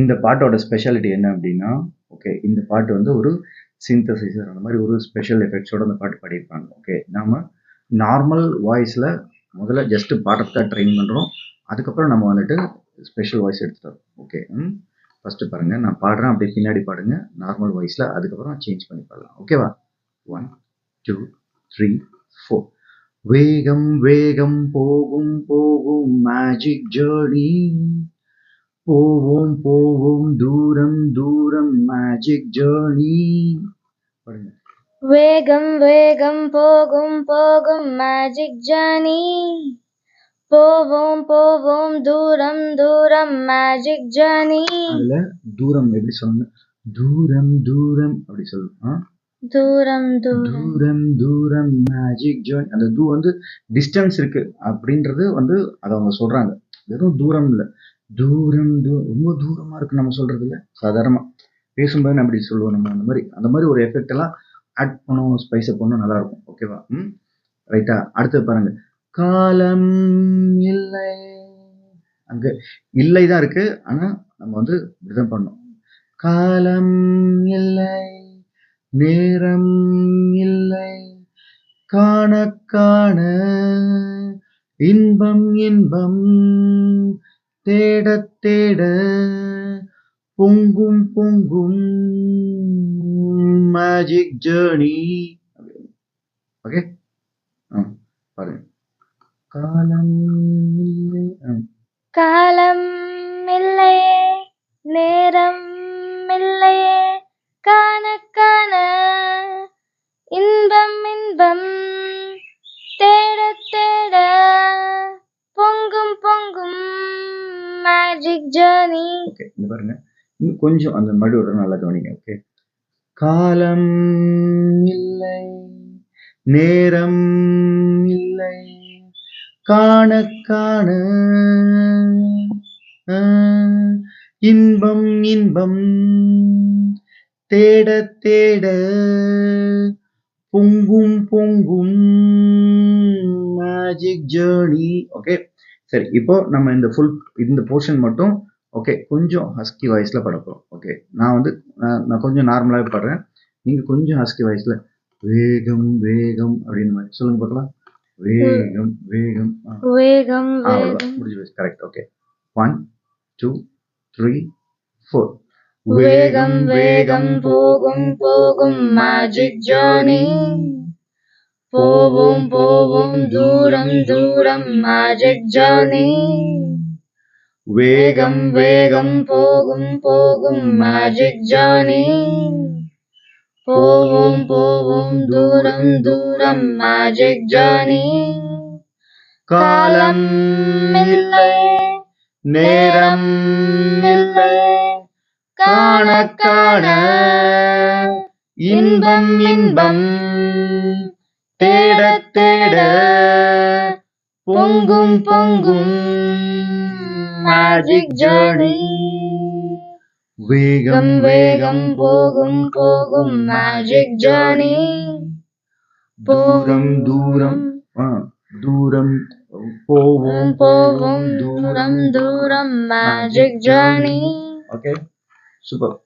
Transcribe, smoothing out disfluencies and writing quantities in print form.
இந்த பாட்டோட ஸ்பெஷாலிட்டி என்ன அப்படின்னா, ஓகே, இந்த பாட்டு வந்து ஒரு சிந்தசைசர் அந்த மாதிரி ஒரு ஸ்பெஷல் எஃபெக்ட்ஸோட அந்த பாட்டு பாடியிருப்பாங்க. ஓகே, நாம நார்மல் வாய்ஸில் முதல்ல ஜஸ்ட் பாட்டத்தை ட்ரெயின் பண்ணுறோம். அதுக்கப்புறம் நம்ம வந்துட்டு ஸ்பெஷல் வாய்ஸ் எடுத்துட்டோம். ஓகே, ஃபஸ்ட்டு பாருங்கள், நான் பாடுறேன், அப்படியே பின்னாடி பாடுங்க நார்மல் வாய்ஸில், அதுக்கப்புறம் சேஞ்ச் பண்ணி பாடலாம். ஓகேவா? 1 2 3 4. வேகம் வேகம் போகும் போகும் மேஜிக் ஜர்னி, போவோம் போவோம் தூரம் தூரம் மேஜிக் ஜர்னி. வேகம் வேகம் போகும் போகும் மேஜிக் ஜர்னி, போவோம் போவோம் தூரம் தூரம் மேஜிக் ஜர்னி. அதுல தூரம் எப்படி சொல்லணும்? தூரம் தூரம் அப்படி சொல்லணும். தூரம் தூரம் தூரம் தூரம் மேஜிக் ஜர்னி. அந்த வந்து டிஸ்டன்ஸ் இருக்கு அப்படின்றது வந்து அதை அவங்க சொல்றாங்க. வெறும் தூரம் இல்லை, தூரம் ரொம்ப தூரமா இருக்கு நம்ம சொல்றது இல்லை. சாதாரணமா பேசும்போது நம்ம அப்படி சொல்லுவோம். நம்ம அந்த மாதிரி ஒரு எஃபெக்ட் எல்லாம் ஆட் பண்ணும், ஸ்பைஸ் அப் பண்ணணும், நல்லா இருக்கும். ஓகேவா? ரைட்டா? அடுத்தது பாருங்க, காலம் இல்லை. அங்க இல்லை தான் இருக்கு, ஆனா நம்ம வந்து இப்படிதான் பண்ணோம். காலம் இல்லை, நேரம் இல்லை, காண காண இன்பம் இன்பம், தேட தேட பொங்கும் பொங்கும் மேஜிக் ஜர்னி. ஓகே, பாருங்க. காலம் இல்லை, காலம் இல்லையே, நேரம் இல்லையே, காண காண இன்பம் இன்பம், தேட தேட பொங்கும் பொங்கும் மேஜிக் ஜர்னி. ஓகே, இந்த பாருங்க, இன்னும் கொஞ்சம் அந்த மடியோட நல்லா கவனிங்க. ஓகே, காலம் இல்லை, நேரம் இல்லை, காண காண இன்பம் இன்பம், தேட தேட பொங்கும் பொங்கும் மேஜிக் ஜர்னி. ஓகே, சரி, இப்போ நம்ம இந்த போர்ஷன் மட்டும் ஓகே கொஞ்சம் ஹஸ்கி வாய்ஸ்ல பாட போறோம். ஓகே, நான் கொஞ்சம் நார்மலாவே பாடுறேன், நீங்க கொஞ்சம் ஹஸ்கி வாய்ஸ்ல வேகம் வேகம் அப்படின்னு மாதிரி சொல்லுங்க பார்க்கலாம். வேகம் வேகம் வேகம் வேகம் முடிஞ்சு. கரெக்ட். ஓகே, 1 2 3 4. வேகம் வேகம் போகும் போகும் மேஜிக் ஜர்னி, போவோம் போவோம் தூரம் தூரம் மேஜிக் ஜர்னி. வேகம் வேகம் போகும் போகும் மேஜிக் ஜர்னி, போவோம் போவோம் தூரம் தூரம் மேஜிக் ஜர்னி. காலம் இல்லை, நேரம் இல்லை, காண காண இன்பம் இன்பம், தேட தேட பொங்கும் பொங்கும் மேஜிக் ஜர்னி. வேகம் வேகம் போகும் போகும் மேஜிக் ஜர்னி, தூரம் தூரம் தூரம் போவோம் போவோம் தூரம் தூரம் மேஜிக் ஜர்னி. Okay, super.